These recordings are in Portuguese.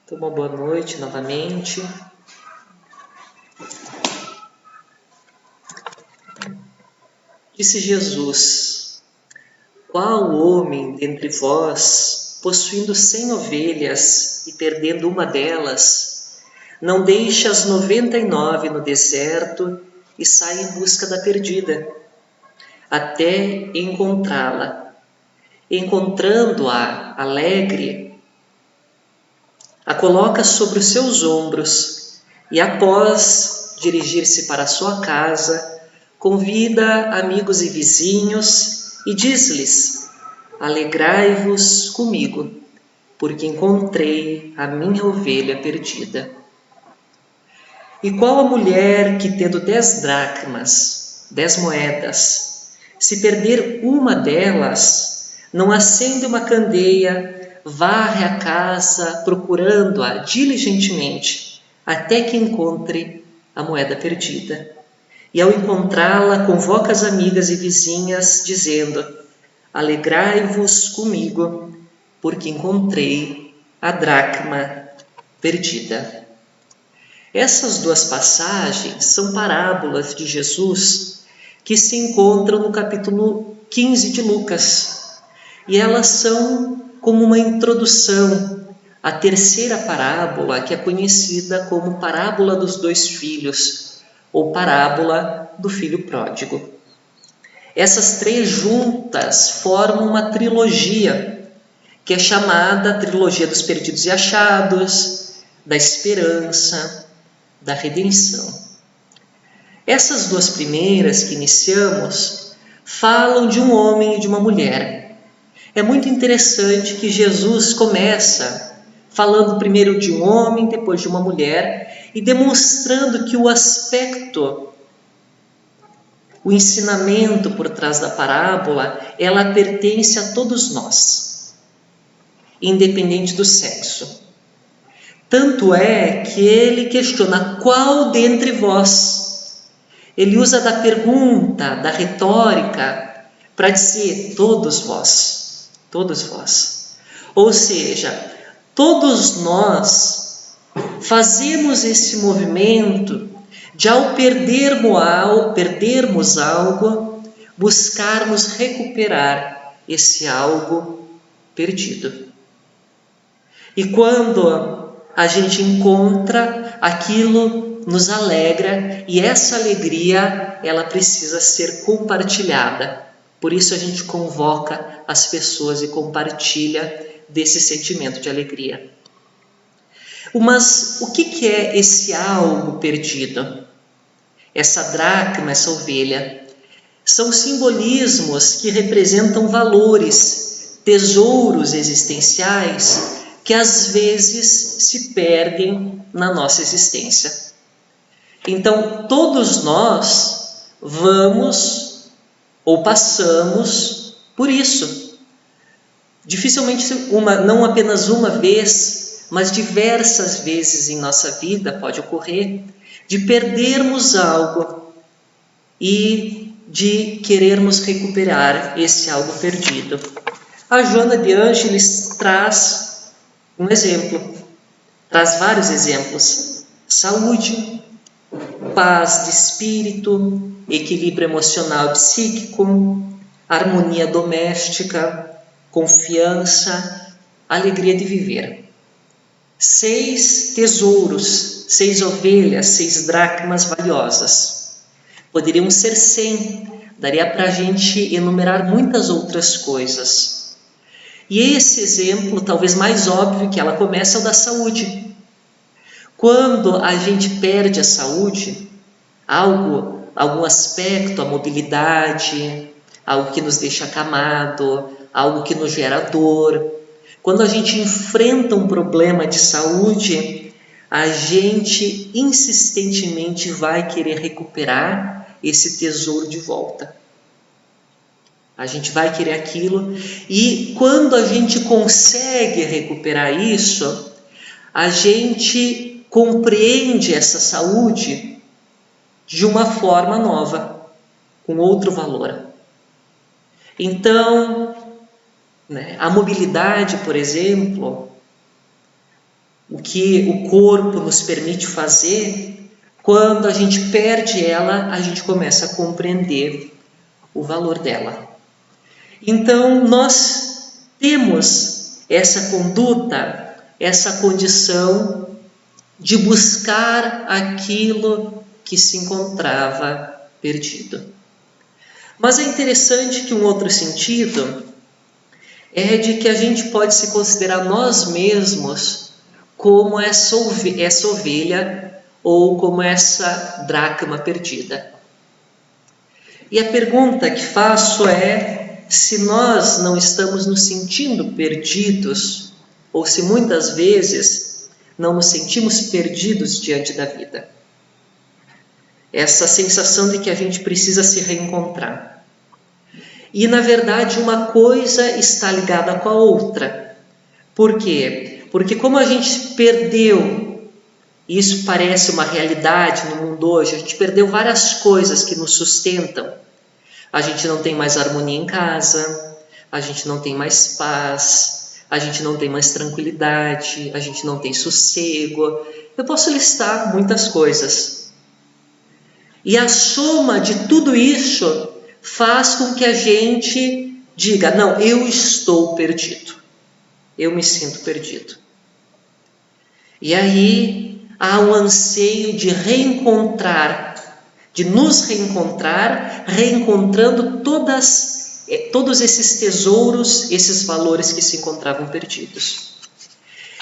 Então, uma boa noite novamente. Disse Jesus: qual homem dentre vós, possuindo 100 ovelhas e perdendo uma delas, não deixa as 99 no deserto e sai em busca da perdida, até encontrá-la? Encontrando-a alegre, a coloca sobre os seus ombros e, após dirigir-se para a sua casa, convida amigos e vizinhos e diz-lhes: alegrai-vos comigo, porque encontrei a minha ovelha perdida. E qual a mulher que, tendo 10 dracmas, 10 moedas, se perder uma delas, não acende uma candeia, varre a casa procurando-a diligentemente, até que encontre a moeda perdida? E ao encontrá-la, convoca as amigas e vizinhas, dizendo: alegrai-vos comigo, porque encontrei a dracma perdida. Essas duas passagens são parábolas de Jesus que se encontram no capítulo 15 de Lucas. E elas são como uma introdução à terceira parábola, que é conhecida como parábola dos 2 filhos, ou parábola do filho pródigo. Essas 3 juntas formam uma trilogia, que é chamada trilogia dos perdidos e achados, da esperança, da redenção. Essas 2 primeiras que iniciamos falam de um homem e de uma mulher. É muito interessante que Jesus começa falando primeiro de um homem, depois de uma mulher, e demonstrando que o aspecto, o ensinamento por trás da parábola, ela pertence a todos nós, independente do sexo. Tanto é que ele questiona: qual dentre vós? Ele usa da pergunta, da retórica, para dizer: todos vós, todos vós. Ou seja, todos nós fazemos esse movimento de, ao perdermos algo, buscarmos recuperar esse algo perdido. E quando a gente encontra, aquilo nos alegra, e essa alegria, ela precisa ser compartilhada. Por isso a gente convoca as pessoas e compartilha desse sentimento de alegria. Mas o que é esse algo perdido? Essa dracma, essa ovelha, são simbolismos que representam valores, tesouros existenciais que às vezes se perdem na nossa existência. Então, todos nós vamos ou passamos por isso. Dificilmente não apenas uma vez, mas diversas vezes em nossa vida pode ocorrer de perdermos algo e de querermos recuperar esse algo perdido. A Joana de Ângeles traz um exemplo, traz vários exemplos: saúde, paz de espírito, equilíbrio emocional e psíquico, harmonia doméstica, confiança, alegria de viver. 6 tesouros, 6 ovelhas, 6 dracmas valiosas. Poderiam ser 100, daria para a gente enumerar muitas outras coisas. E esse exemplo, talvez mais óbvio que ela começa, é o da saúde. Quando a gente perde a saúde, algum aspecto, a mobilidade, algo que nos deixa acamado, algo que nos gera dor, quando a gente enfrenta um problema de saúde, a gente insistentemente vai querer recuperar esse tesouro de volta. A gente vai querer aquilo, e quando a gente consegue recuperar isso, a gente compreende essa saúde de uma forma nova, com outro valor. Então, a mobilidade, por exemplo, o que o corpo nos permite fazer, quando a gente perde ela, a gente começa a compreender o valor dela. Então, nós temos essa conduta, essa condição de buscar aquilo que se encontrava perdido. Mas é interessante que um outro sentido é de que a gente pode se considerar nós mesmos como essa ovelha ou como essa dracma perdida. E a pergunta que faço é se nós não estamos nos sentindo perdidos ou se muitas vezes não nos sentimos perdidos diante da vida. Essa sensação de que a gente precisa se reencontrar. E, na verdade, uma coisa está ligada com a outra. Por quê? Porque como a gente perdeu, e isso parece uma realidade no mundo hoje, a gente perdeu várias coisas que nos sustentam. A gente não tem mais harmonia em casa, a gente não tem mais paz, a gente não tem mais tranquilidade, a gente não tem sossego. Eu posso listar muitas coisas. E a soma de tudo isso faz com que a gente diga, não, eu estou perdido. Eu me sinto perdido. E aí há um anseio de reencontrar, de nos reencontrar, reencontrando todos esses tesouros, esses valores que se encontravam perdidos.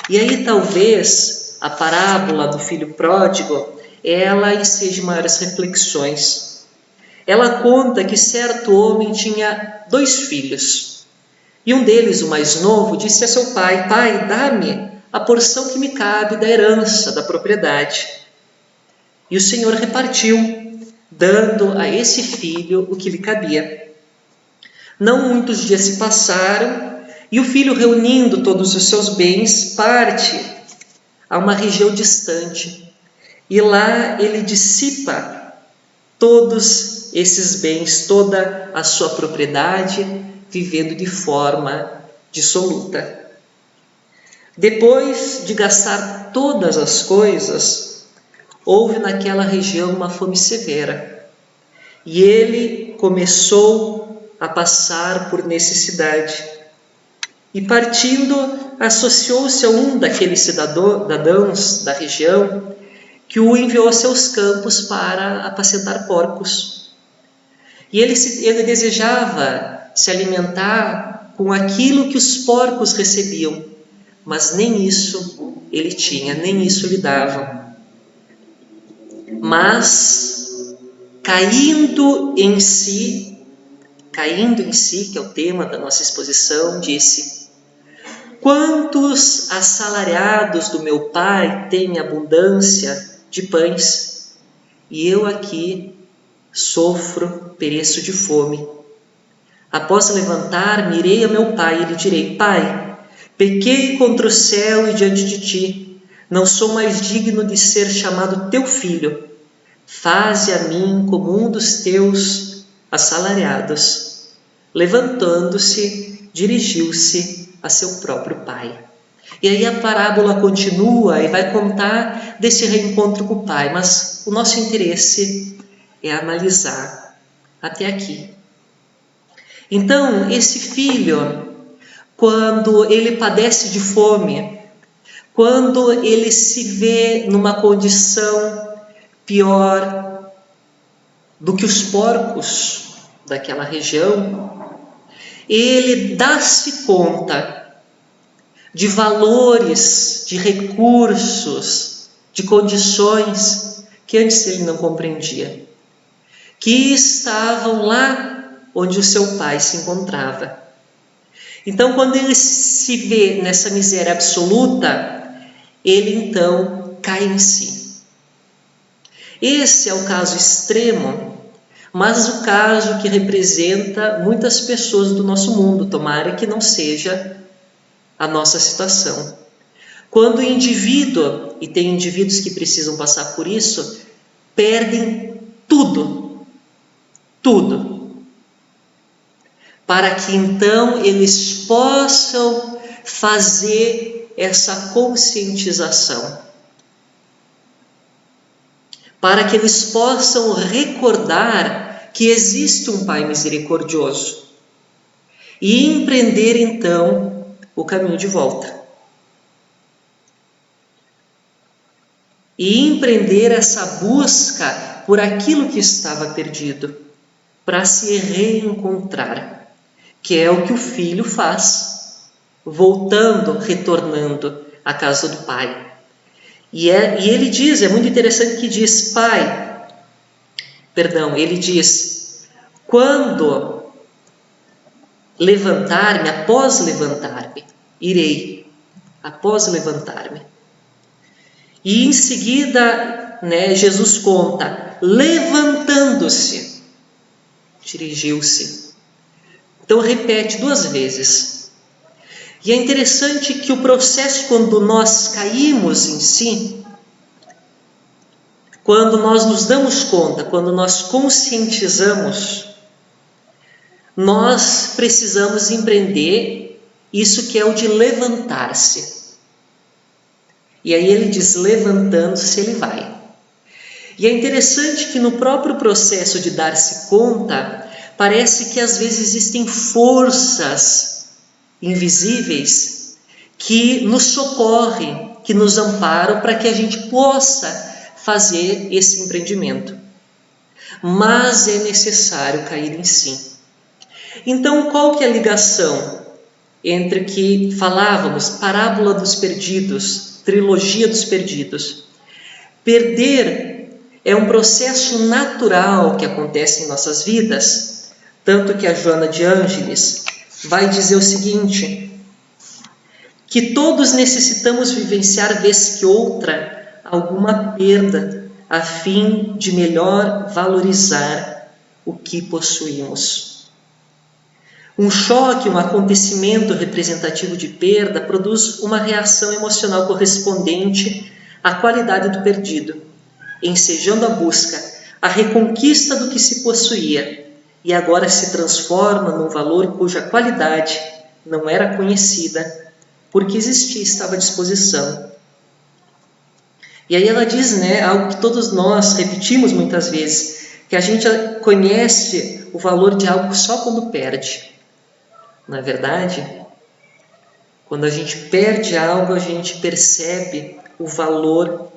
E aí talvez a parábola do filho pródigo, ela enseje maiores reflexões. Ela conta que certo homem tinha 2 filhos. E um deles, o mais novo, disse a seu pai, pai, dá-me a porção que me cabe da herança, da propriedade. E o Senhor repartiu, dando a esse filho o que lhe cabia. Não muitos dias se passaram, e o filho, reunindo todos os seus bens, parte a uma região distante. E lá ele dissipa todos esses bens, toda a sua propriedade, vivendo de forma dissoluta. Depois de gastar todas as coisas, houve naquela região uma fome severa. E ele começou a passar por necessidade. E partindo, associou-se a um daqueles cidadãos da região, que o enviou a seus campos para apacentar porcos. E ele desejava se alimentar com aquilo que os porcos recebiam, mas nem isso ele tinha, nem isso lhe davam. Mas, caindo em si, que é o tema da nossa exposição, disse: quantos assalariados do meu pai têm abundância de pães, e eu aqui sofro, pereço de fome. Após levantar-me, irei a meu pai e lhe direi: pai, pequei contra o céu e diante de ti, não sou mais digno de ser chamado teu filho. Faze a mim como um dos teus assalariados. Levantando-se, dirigiu-se a seu próprio pai. E aí a parábola continua e vai contar desse reencontro com o pai, mas o nosso interesse é analisar até aqui. Então, esse filho, quando ele padece de fome, quando ele se vê numa condição pior do que os porcos daquela região, ele dá-se conta de valores, de recursos, de condições que antes ele não compreendia, que estavam lá onde o seu pai se encontrava. Então, quando ele se vê nessa miséria absoluta, ele então cai em si. Esse é o caso extremo, mas o caso que representa muitas pessoas do nosso mundo. Tomara que não seja a nossa situação. Quando o indivíduo, e tem indivíduos que precisam passar por isso, perdem tudo, para que então eles possam fazer essa conscientização, para que eles possam recordar que existe um Pai misericordioso e empreender então o caminho de volta. E empreender essa busca por aquilo que estava perdido, para se reencontrar, que é o que o filho faz, voltando, retornando à casa do pai. E ele diz, é muito interessante que diz, ele diz, quando levantar-me, após levantar-me, irei, após levantar-me. E em seguida, Jesus conta, levantando-se, dirigiu-se. Então repete 2 vezes. E é interessante que o processo, quando nós caímos em si, quando nós nos damos conta, quando nós conscientizamos, nós precisamos empreender isso que é o de levantar-se. E aí ele diz, levantando-se, ele vai. E é interessante que no próprio processo de dar-se conta, parece que às vezes existem forças invisíveis que nos socorrem, que nos amparam para que a gente possa fazer esse empreendimento. Mas é necessário cair em si. Então, qual que é a ligação entre o que falávamos, parábola dos perdidos, trilogia dos perdidos? Perder é um processo natural que acontece em nossas vidas, tanto que a Joana de Ângeles vai dizer o seguinte, que todos necessitamos vivenciar vez que outra alguma perda, a fim de melhor valorizar o que possuímos. Um choque, um acontecimento representativo de perda produz uma reação emocional correspondente à qualidade do perdido, ensejando a busca, a reconquista do que se possuía, e agora se transforma num valor cuja qualidade não era conhecida, porque existia, estava à disposição. E aí ela diz, algo que todos nós repetimos muitas vezes, que a gente conhece o valor de algo só quando perde. Não é verdade? Quando a gente perde algo, a gente percebe o valor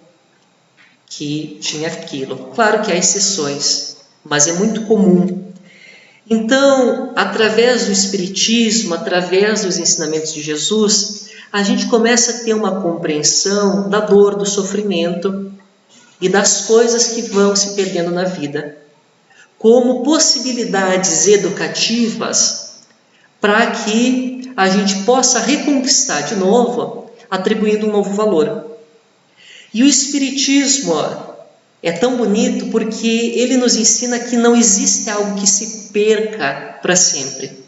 que tinha aquilo. Claro que há exceções, mas é muito comum. Então, através do Espiritismo, através dos ensinamentos de Jesus, a gente começa a ter uma compreensão da dor, do sofrimento e das coisas que vão se perdendo na vida, como possibilidades educativas para que a gente possa reconquistar de novo, atribuindo um novo valor. E o Espiritismo é tão bonito porque ele nos ensina que não existe algo que se perca para sempre.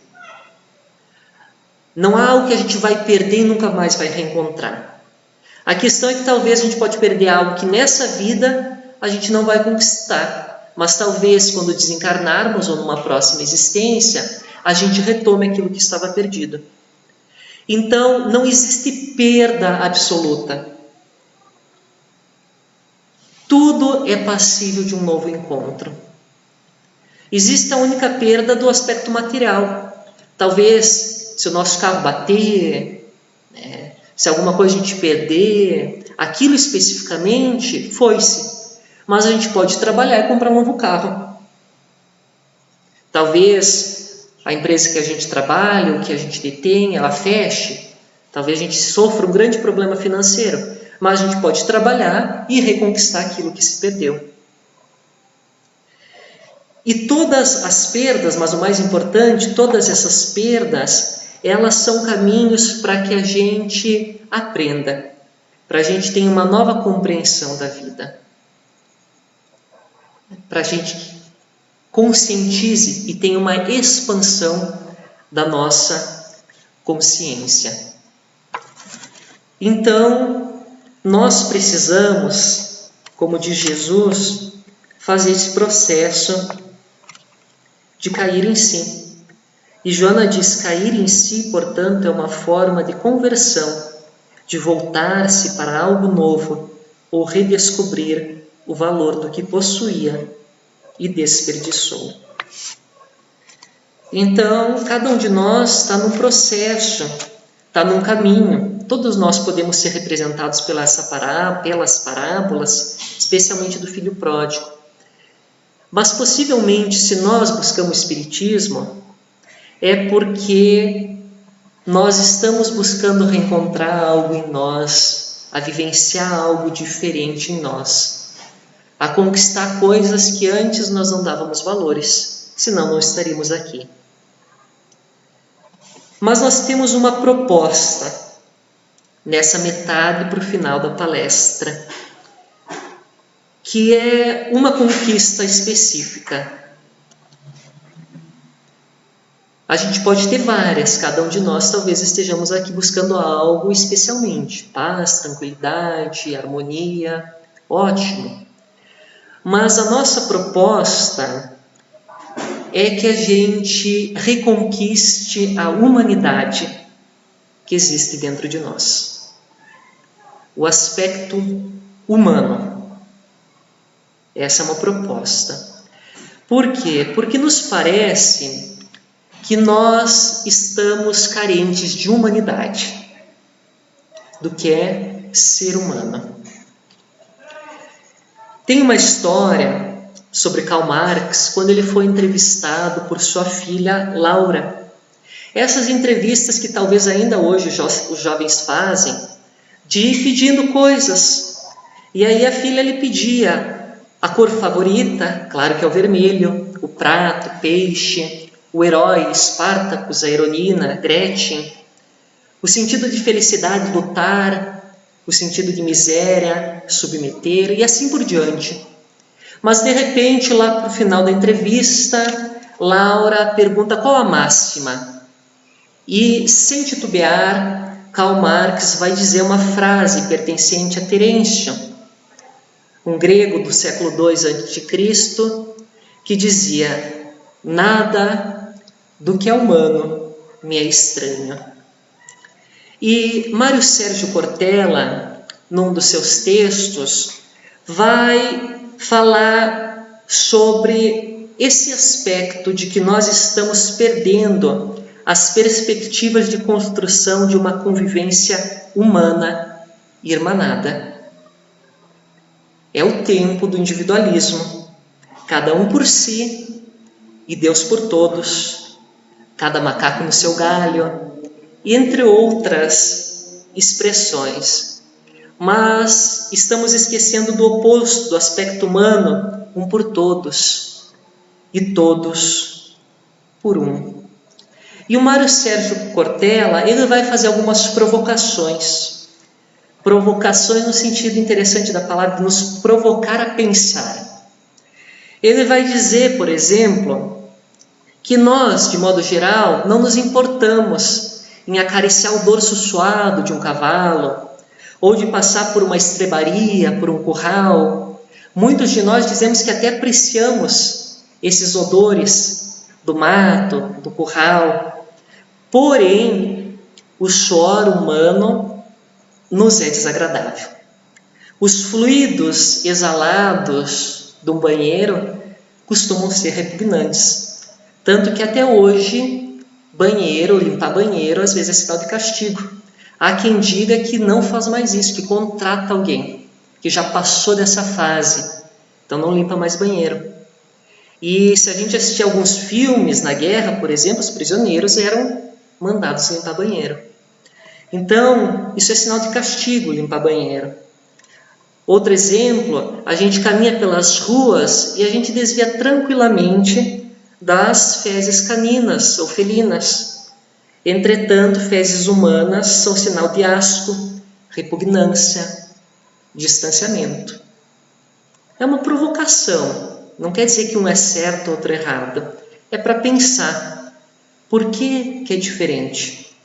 Não há algo que a gente vai perder e nunca mais vai reencontrar. A questão é que talvez a gente pode perder algo que nessa vida a gente não vai conquistar, mas talvez quando desencarnarmos ou numa próxima existência, a gente retome aquilo que estava perdido. Então, não existe perda absoluta. Tudo é passível de um novo encontro. Existe a única perda do aspecto material. Talvez, se o nosso carro bater, se alguma coisa a gente perder, aquilo especificamente foi-se. Mas a gente pode trabalhar e comprar um novo carro. Talvez a empresa que a gente trabalha, ou que a gente detém, ela feche. Talvez a gente sofra um grande problema financeiro, mas a gente pode trabalhar e reconquistar aquilo que se perdeu. E todas as perdas, mas o mais importante, todas essas perdas, elas são caminhos para que a gente aprenda, para a gente tenha uma nova compreensão da vida, para a gente conscientize e tenha uma expansão da nossa consciência. Então, nós precisamos, como diz Jesus, fazer esse processo de cair em si. E Joana diz, cair em si, portanto, é uma forma de conversão, de voltar-se para algo novo ou redescobrir o valor do que possuía e desperdiçou. Então, cada um de nós está num processo, está num caminho. Todos nós podemos ser representados pelas parábolas, especialmente do filho pródigo. Mas possivelmente, se nós buscamos o Espiritismo, é porque nós estamos buscando reencontrar algo em nós, a vivenciar algo diferente em nós, a conquistar coisas que antes nós não dávamos valores, senão não estaríamos aqui. Mas nós temos uma proposta nessa metade para o final da palestra, que é uma conquista específica. A gente pode ter várias, cada um de nós talvez estejamos aqui buscando algo especialmente, paz, tranquilidade, harmonia, ótimo. Mas a nossa proposta é que a gente reconquiste a humanidade que existe dentro de nós. O aspecto humano. Essa é uma proposta. Por quê? Porque nos parece que nós estamos carentes de humanidade, do que é ser humano. Tem uma história sobre Karl Marx, quando ele foi entrevistado por sua filha Laura. Essas entrevistas que talvez ainda hoje os jovens fazem, de ir pedindo coisas. E aí a filha lhe pedia a cor favorita, claro que é o vermelho, o prato, o peixe, o herói, Espartacus, a heroína, Gretchen, o sentido de felicidade, lutar, o sentido de miséria, submeter, e assim por diante. Mas, de repente, lá para o final da entrevista, Laura pergunta qual a máxima. E, sem titubear, Karl Marx vai dizer uma frase pertencente a Terêncio, um grego do século II a.C., que dizia: nada do que é humano me é estranho. E Mário Sérgio Cortella, num dos seus textos, vai falar sobre esse aspecto de que nós estamos perdendo as perspectivas de construção de uma convivência humana e irmanada. É o tempo do individualismo, cada um por si e Deus por todos, cada macaco no seu galho, e entre outras expressões. Mas estamos esquecendo do oposto, do aspecto humano, um por todos e todos por um. E o Mário Sérgio Cortella, ele vai fazer algumas provocações no sentido interessante da palavra, de nos provocar a pensar. Ele vai dizer, por exemplo, que nós, de modo geral, não nos importamos em acariciar o dorso suado de um cavalo, ou de passar por uma estrebaria, por um curral. Muitos de nós dizemos que até apreciamos esses odores do mato, do curral. Porém, o suor humano nos é desagradável. Os fluidos exalados de um banheiro costumam ser repugnantes. Tanto que até hoje, limpar banheiro, às vezes é sinal de castigo. Há quem diga que não faz mais isso, que contrata alguém que já passou dessa fase, então não limpa mais banheiro. E se a gente assistir alguns filmes na guerra, por exemplo, os prisioneiros eram mandados limpar banheiro. Então, isso é sinal de castigo, limpar banheiro. Outro exemplo, a gente caminha pelas ruas e a gente desvia tranquilamente das fezes caninas ou felinas. Entretanto, fezes humanas são sinal de asco, repugnância, distanciamento. É uma provocação. Não quer dizer que um é certo, outro é errado. É para pensar. Por que é diferente?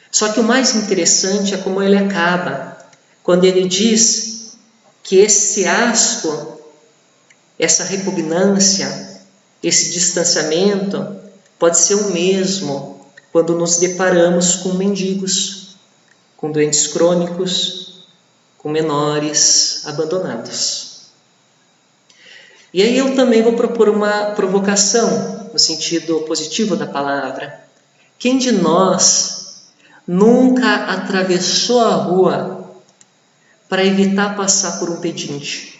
Só que o mais interessante é como ele acaba. Quando ele diz que esse asco, essa repugnância, esse distanciamento pode ser o mesmo quando nos deparamos com mendigos, com doentes crônicos, com menores abandonados. E aí eu também vou propor uma provocação, no sentido positivo da palavra. Quem de nós nunca atravessou a rua para evitar passar por um pedinte?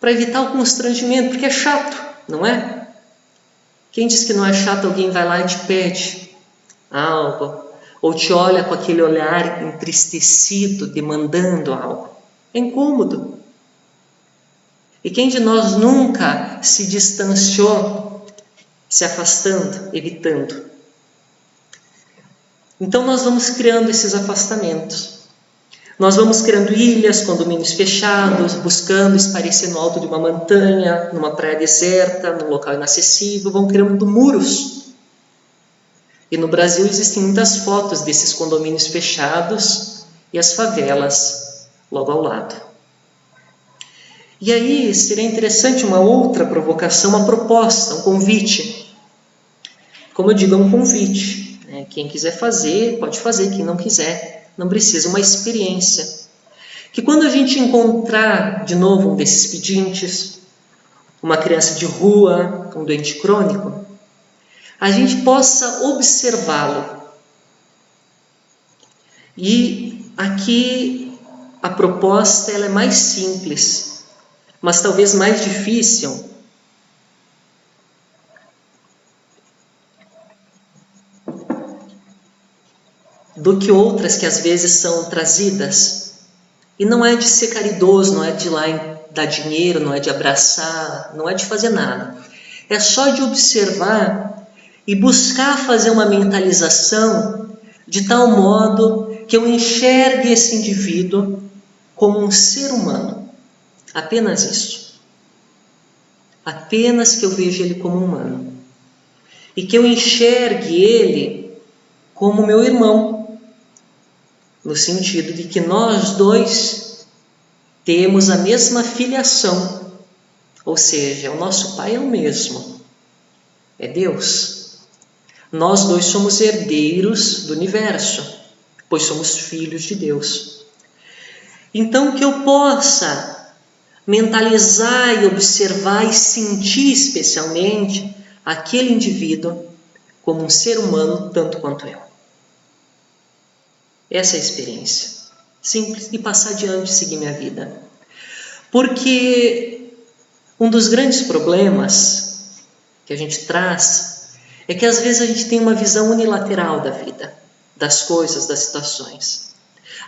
Para evitar o constrangimento, porque é chato, não é? Quem diz que não é chato, alguém vai lá e te pede algo, ou te olha com aquele olhar entristecido, demandando algo. É incômodo. E quem de nós nunca se distanciou, se afastando, evitando? Então nós vamos criando esses afastamentos. Nós vamos criando ilhas, condomínios fechados, buscando esparecer no alto de uma montanha, numa praia deserta, num local inacessível, vão criando muros. E no Brasil existem muitas fotos desses condomínios fechados e as favelas logo ao lado. E aí seria interessante uma outra provocação, uma proposta, um convite. Como eu digo, é um convite. Quem quiser fazer, pode fazer. Quem não quiser, não precisa. Uma experiência. Que quando a gente encontrar de novo um desses pedintes, uma criança de rua, um doente crônico, a gente possa observá-lo. E aqui a proposta ela é mais simples, mas talvez mais difícil. Do que outras que às vezes são trazidas. E não é de ser caridoso, não é de ir lá dar dinheiro, não é de abraçar, não é de fazer nada. É só de observar e buscar fazer uma mentalização de tal modo que eu enxergue esse indivíduo como um ser humano. Apenas isso. Apenas que eu veja ele como humano. E que eu enxergue ele como meu irmão, no sentido de que nós dois temos a mesma filiação, ou seja, o nosso Pai é o mesmo, é Deus. Nós dois somos herdeiros do universo, pois somos filhos de Deus. Então que eu possa mentalizar e observar e sentir especialmente aquele indivíduo como um ser humano tanto quanto eu. Essa é a experiência. Simples, e passar adiante e seguir minha vida. Porque um dos grandes problemas que a gente traz é que às vezes a gente tem uma visão unilateral da vida, das coisas, das situações.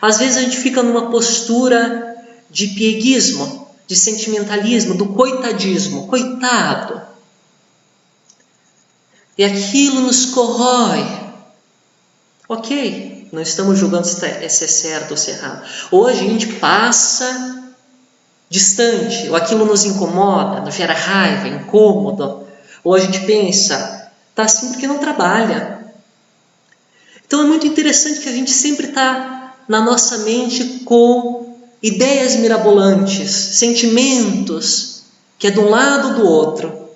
Às vezes a gente fica numa postura de pieguismo, de sentimentalismo, do coitadismo, coitado. E aquilo nos corrói. Ok, não estamos julgando se é certo ou se é errado. Hoje a gente passa distante, ou aquilo nos incomoda, nos gera raiva, incômodo. Ou a gente pensa, está assim porque não trabalha. Então é muito interessante que a gente sempre está na nossa mente com ideias mirabolantes, sentimentos, que é de um lado ou do outro.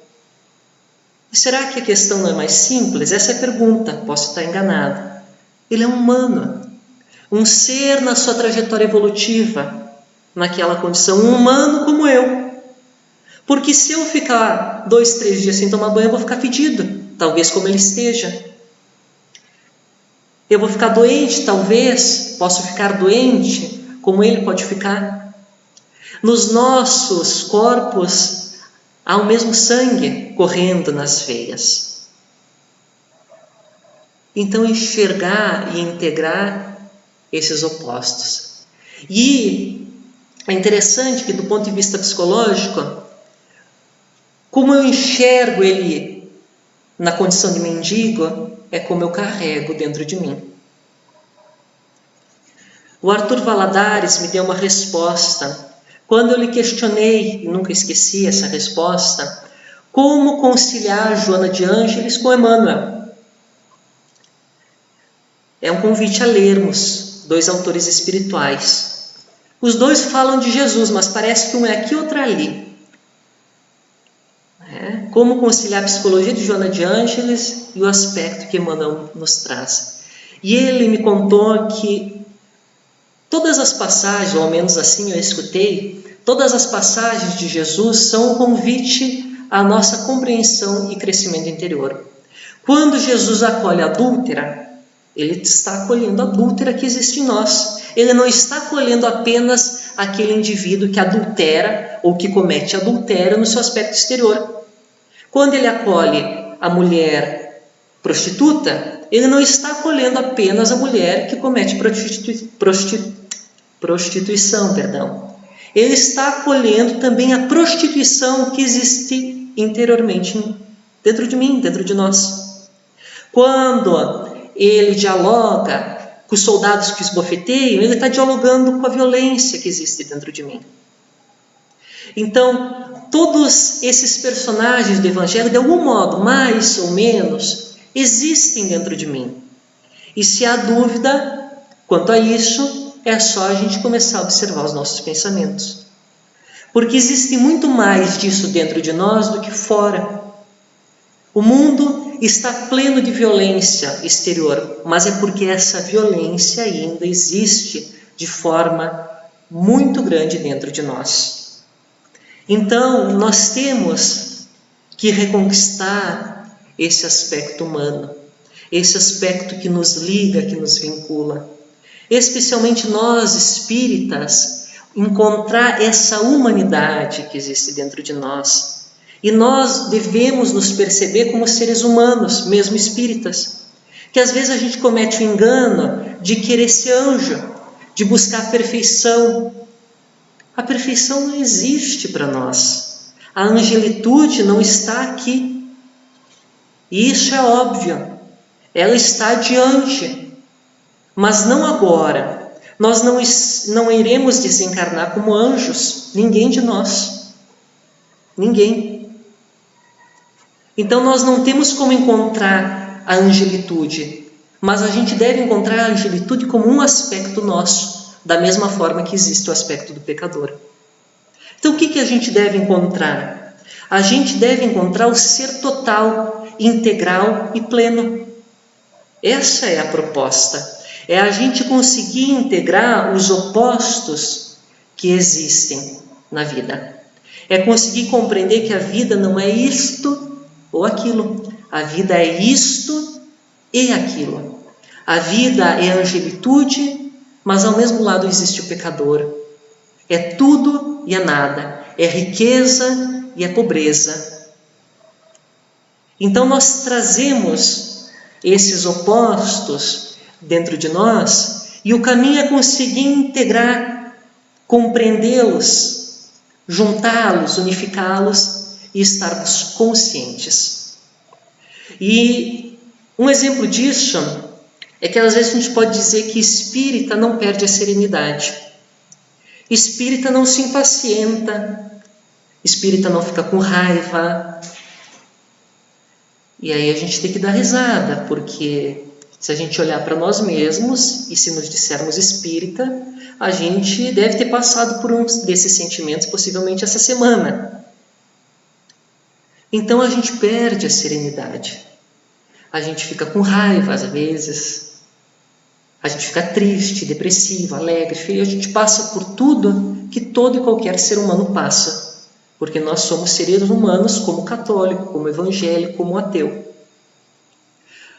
E será que a questão não é mais simples? Essa é a pergunta, posso estar enganado. Ele é um humano, um ser na sua trajetória evolutiva, naquela condição, um humano como eu. Porque se eu ficar 2, 3 dias sem tomar banho, eu vou ficar fedido, talvez como ele esteja. Eu vou ficar doente, talvez, posso ficar doente, como ele pode ficar. Nos nossos corpos há o mesmo sangue correndo nas veias. Então enxergar e integrar esses opostos. E é interessante que do ponto de vista psicológico, como eu enxergo ele na condição de mendigo, é como eu carrego dentro de mim. O Arthur Valadares me deu uma resposta. Quando eu lhe questionei, e nunca esqueci essa resposta, como conciliar Joana de Ângeles com Emmanuel? É um convite a lermos 2 autores espirituais. Os dois falam de Jesus, mas parece que um é aqui e outro é ali. Como conciliar a psicologia de Joana de Ângeles e o aspecto que Emmanuel nos traz. E ele me contou que todas as passagens, ou ao menos assim eu escutei, todas as passagens de Jesus são um convite à nossa compreensão e crescimento interior. Quando Jesus acolhe a adúltera, ele está acolhendo a adúltera que existe em nós. Ele não está acolhendo apenas aquele indivíduo que adultera ou que comete adultério no seu aspecto exterior. Quando ele acolhe a mulher prostituta, ele não está acolhendo apenas a mulher que comete prostituição. Ele está acolhendo também a prostituição que existe interiormente dentro de mim, dentro de nós. Quando ele dialoga com os soldados que esbofeteiam, ele está dialogando com a violência que existe dentro de mim. Então, todos esses personagens do Evangelho, de algum modo, mais ou menos, existem dentro de mim. E se há dúvida quanto a isso, é só a gente começar a observar os nossos pensamentos. Porque existe muito mais disso dentro de nós do que fora. O mundo está pleno de violência exterior, mas é porque essa violência ainda existe de forma muito grande dentro de nós. Então, nós temos que reconquistar esse aspecto humano, esse aspecto que nos liga, que nos vincula. Especialmente nós, espíritas, encontrar essa humanidade que existe dentro de nós. E nós devemos nos perceber como seres humanos, mesmo espíritas. Que às vezes a gente comete o engano de querer ser anjo, de buscar a perfeição. A perfeição não existe para nós. A angelitude não está aqui. E isso é óbvio. Ela está adiante. Mas não agora. Nós não iremos desencarnar como anjos. Ninguém de nós. Ninguém. Então nós não temos como encontrar a angelitude, mas a gente deve encontrar a angelitude como um aspecto nosso, da mesma forma que existe o aspecto do pecador. Então o que a gente deve encontrar? A gente deve encontrar o ser total, integral e pleno. Essa é a proposta. É a gente conseguir integrar os opostos que existem na vida. É conseguir compreender que a vida não é isto ou aquilo. A vida é isto e aquilo. A vida é a angelitude, mas ao mesmo lado existe o pecador. É tudo e é nada. É riqueza e é pobreza. Então nós trazemos esses opostos dentro de nós e o caminho é conseguir integrar, compreendê-los, juntá-los, unificá-los e estarmos conscientes. E um exemplo disso é que às vezes a gente pode dizer que espírita não perde a serenidade. Espírita não se impacienta. Espírita não fica com raiva. E aí a gente tem que dar risada, porque se a gente olhar para nós mesmos e se nos dissermos espírita, a gente deve ter passado por um desses sentimentos possivelmente essa semana. Então a gente perde a serenidade. A gente fica com raiva às vezes. A gente fica triste, depressivo, alegre, feio. A gente passa por tudo que todo e qualquer ser humano passa. Porque nós somos seres humanos como católico, como evangélico, como ateu.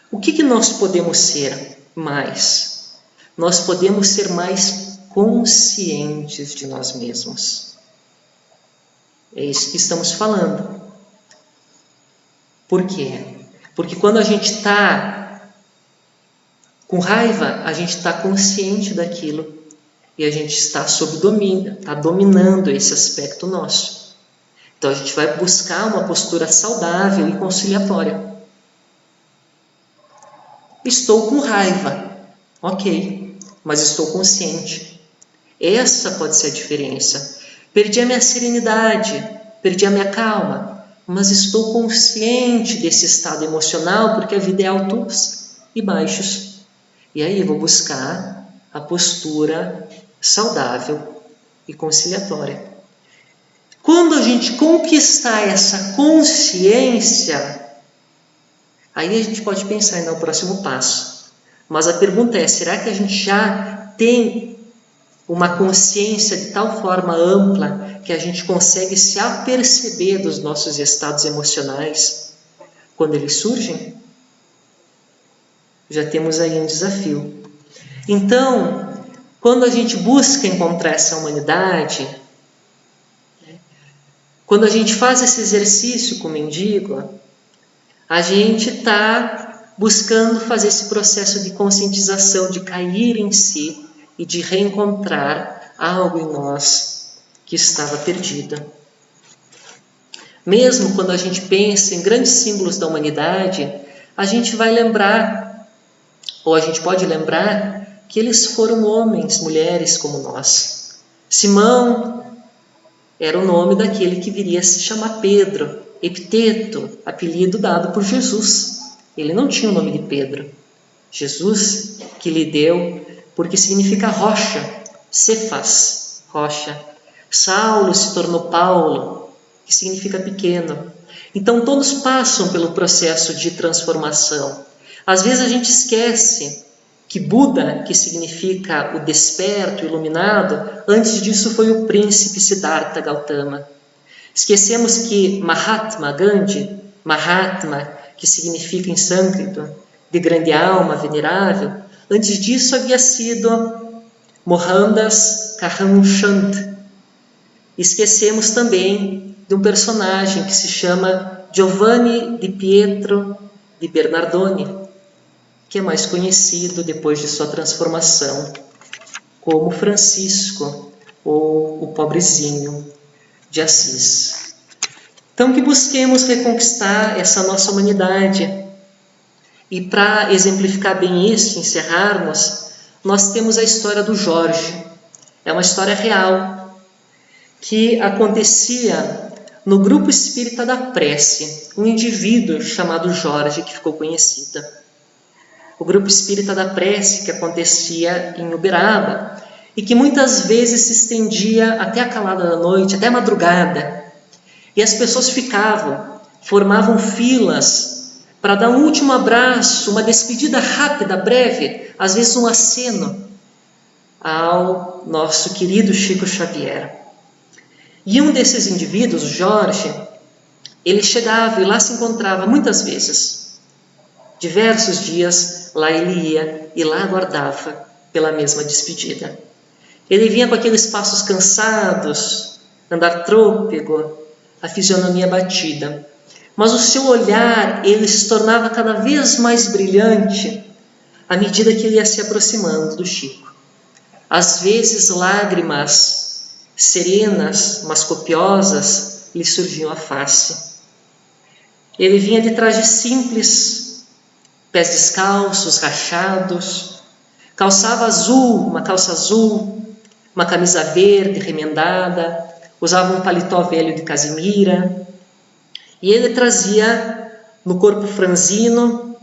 O que nós podemos ser mais? Nós podemos ser mais conscientes de nós mesmos. É isso que estamos falando. Por quê? Porque quando a gente está com raiva, a gente está consciente daquilo e a gente está sob domínio, está dominando esse aspecto nosso. Então a gente vai buscar uma postura saudável e conciliatória. Estou com raiva, ok, mas estou consciente. Essa pode ser a diferença. Perdi a minha serenidade, perdi a minha calma, mas estou consciente desse estado emocional, porque a vida é altos e baixos. E aí eu vou buscar a postura saudável e conciliatória. Quando a gente conquistar essa consciência, aí a gente pode pensar em dar o próximo passo. Mas a pergunta é, será que a gente já tem uma consciência de tal forma ampla que a gente consegue se aperceber dos nossos estados emocionais quando eles surgem? Já temos aí um desafio. Então, quando a gente busca encontrar essa humanidade, quando a gente faz esse exercício com o mendigo, a gente está buscando fazer esse processo de conscientização, de cair em si e de reencontrar algo em nós que estava perdido. Mesmo quando a gente pensa em grandes símbolos da humanidade, a gente vai lembrar, ou a gente pode lembrar, que eles foram homens, mulheres como nós. Simão era o nome daquele que viria a se chamar Pedro, epiteto, apelido dado por Jesus. Ele não tinha o nome de Pedro. Jesus que lhe deu, porque significa rocha, Cefas, rocha. Saulo se tornou Paulo, que significa pequeno. Então todos passam pelo processo de transformação. Às vezes a gente esquece que Buda, que significa o desperto, o iluminado, antes disso foi o príncipe Siddhartha Gautama. Esquecemos que Mahatma Gandhi, Mahatma, que significa em sânscrito, de grande alma, venerável, antes disso havia sido Mohandas Karamchand. Esquecemos também de um personagem que se chama Giovanni di Pietro di Bernardone, que é mais conhecido depois de sua transformação como Francisco, ou o pobrezinho de Assis. Então que busquemos reconquistar essa nossa humanidade. E para exemplificar bem isso, encerrarmos, nós temos a história do Jorge. É uma história real que acontecia no grupo espírita da prece, um indivíduo chamado Jorge que ficou conhecido. O grupo espírita da prece que acontecia em Uberaba e que muitas vezes se estendia até a calada da noite, até a madrugada. E as pessoas formavam filas para dar um último abraço, uma despedida rápida, breve, às vezes um aceno ao nosso querido Chico Xavier. E um desses indivíduos, Jorge, ele chegava e lá se encontrava muitas vezes. Diversos dias lá ele ia e lá aguardava pela mesma despedida. Ele vinha com aqueles passos cansados, andar trôpego, a fisionomia batida. Mas o seu olhar, ele se tornava cada vez mais brilhante à medida que ele ia se aproximando do Chico. Às vezes lágrimas serenas, mas copiosas, lhe surgiam à face. Ele vinha de traje simples, pés descalços, rachados, calçava azul, uma calça azul, uma camisa verde remendada, usava um paletó velho de casimira, e ele trazia no corpo franzino,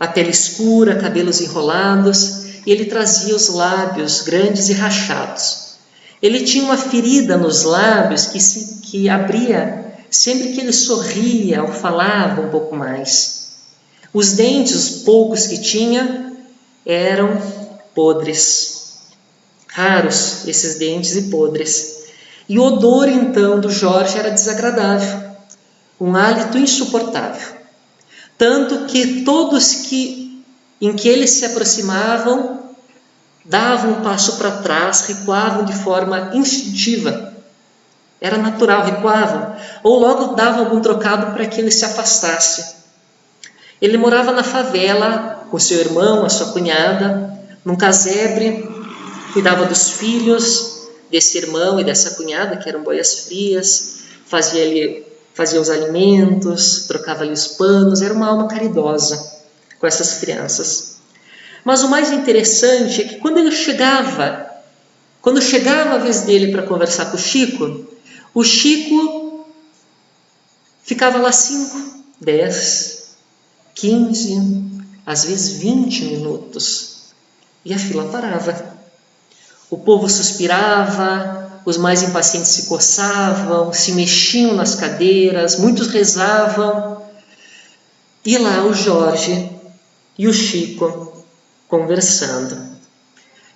a pele escura, cabelos enrolados, e ele trazia os lábios grandes e rachados. Ele tinha uma ferida nos lábios que abria sempre que ele sorria ou falava um pouco mais. Os dentes, os poucos que tinha, eram podres. Raros esses dentes e podres. E o odor, então, do Jorge era desagradável. Um hálito insuportável. Tanto que todos em que eles se aproximavam davam um passo para trás, recuavam de forma instintiva. Era natural, recuavam. Ou logo davam algum trocado para que ele se afastasse. Ele morava na favela com seu irmão, a sua cunhada, num casebre, cuidava dos filhos desse irmão e dessa cunhada, que eram boias frias, fazia os alimentos, trocava-lhe os panos, era uma alma caridosa com essas crianças. Mas o mais interessante é que quando chegava a vez dele para conversar com o Chico ficava lá 5, 10, 15, às vezes 20 minutos, e a fila parava. O povo suspirava, os mais impacientes se coçavam, se mexiam nas cadeiras, muitos rezavam. E lá o Jorge e o Chico conversando.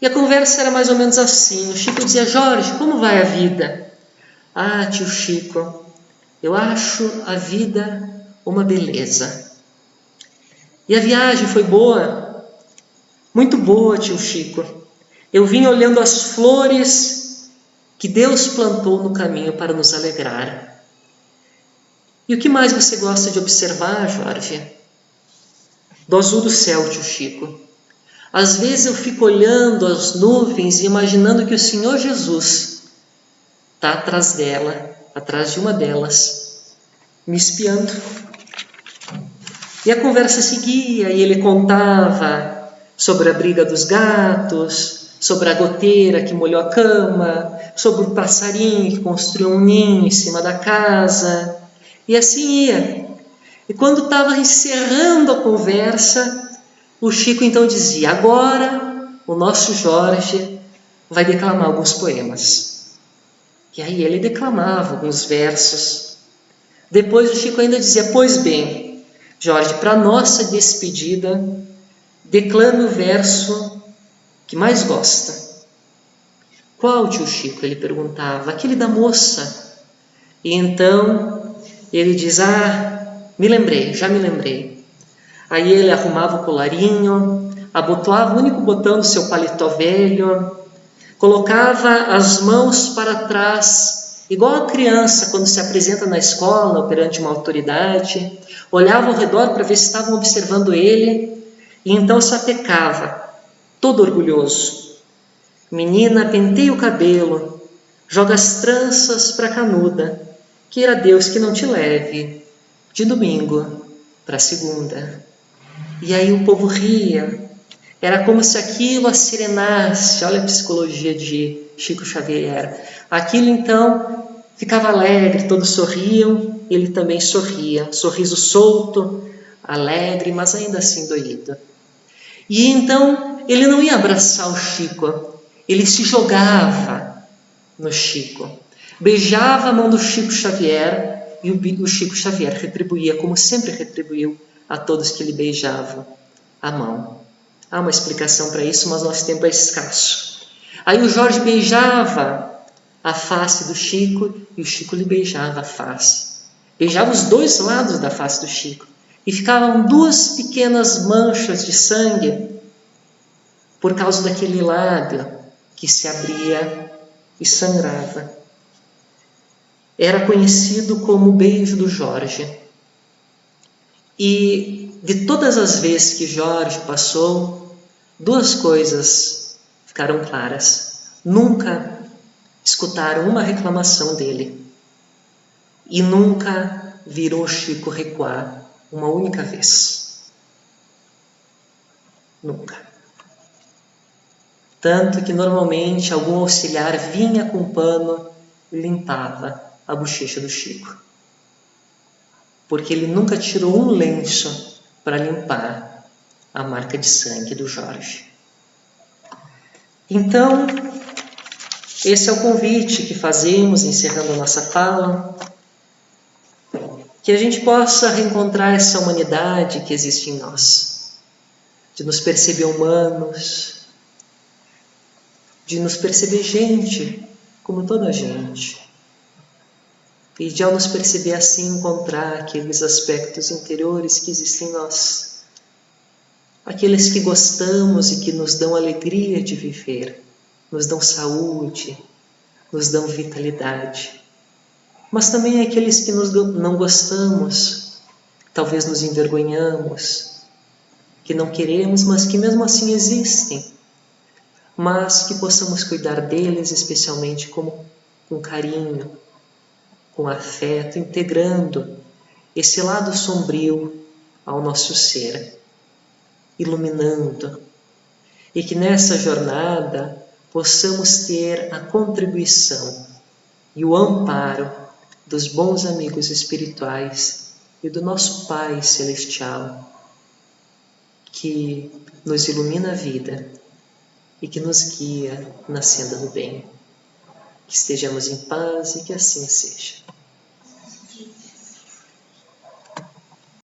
E a conversa era mais ou menos assim. O Chico dizia: Jorge, como vai a vida? Ah, tio Chico, eu acho a vida uma beleza. E a viagem foi boa? Muito boa, tio Chico. Eu vim olhando as flores que Deus plantou no caminho para nos alegrar. E o que mais você gosta de observar, Jorge? Do azul do céu, tio Chico. Às vezes eu fico olhando as nuvens e imaginando que o Senhor Jesus está atrás dela, atrás de uma delas, me espiando. E a conversa seguia e ele contava sobre a briga dos gatos, sobre a goteira que molhou a cama, sobre o passarinho que construiu um ninho em cima da casa. E assim ia. E quando estava encerrando a conversa, o Chico então dizia: agora o nosso Jorge vai declamar alguns poemas. E aí ele declamava alguns versos. Depois o Chico ainda dizia: pois bem, Jorge, para nossa despedida, declame o verso que mais gosta. Qual, tio Chico? Ele perguntava. Aquele da moça. E então ele diz: ah, me lembrei, já me lembrei. Aí ele arrumava o colarinho, abotoava o único botão do seu paletó velho, colocava as mãos para trás, igual a criança quando se apresenta na escola ou perante uma autoridade, olhava ao redor para ver se estavam observando ele, e então sapecava, todo orgulhoso. Menina, penteia o cabelo, joga as tranças para a canuda, queira Deus que não te leve de domingo para segunda. E aí o povo ria. Era como se aquilo a serenasse. Olha a psicologia de Chico Xavier. Aquilo então ficava alegre, todos sorriam, ele também sorria. Sorriso solto, alegre, mas ainda assim doído. E então ele não ia abraçar o Chico, ele se jogava no Chico. Beijava a mão do Chico Xavier e o Chico Xavier retribuía, como sempre retribuiu a todos que lhe beijavam a mão. Há uma explicação para isso, mas nosso tempo é escasso. Aí o Jorge beijava a face do Chico e o Chico lhe beijava a face. Beijava os dois lados da face do Chico. E ficavam duas pequenas manchas de sangue por causa daquele lábio que se abria e sangrava. Era conhecido como o beijo do Jorge. E de todas as vezes que Jorge passou, duas coisas ficaram claras. Nunca escutaram uma reclamação dele. E nunca viram o Chico recuar uma única vez. Nunca. Tanto que normalmente algum auxiliar vinha com um pano e limpava a bochecha do Chico. Porque ele nunca tirou um lenço para limpar a marca de sangue do Jorge. Então, esse é o convite que fazemos, encerrando a nossa fala, que a gente possa reencontrar essa humanidade que existe em nós, de nos perceber humanos, de nos perceber gente, como toda a gente. E de ao nos perceber assim, encontrar aqueles aspectos interiores que existem em nós. Aqueles que gostamos e que nos dão alegria de viver, nos dão saúde, nos dão vitalidade. Mas também aqueles que não gostamos, talvez nos envergonhamos, que não queremos, mas que mesmo assim existem. Mas que possamos cuidar deles especialmente com carinho, com afeto, integrando esse lado sombrio ao nosso ser, iluminando, e que nessa jornada possamos ter a contribuição e o amparo dos bons amigos espirituais e do nosso Pai Celestial, que nos ilumina a vida e que nos guia na senda do bem. Que estejamos em paz e que assim seja.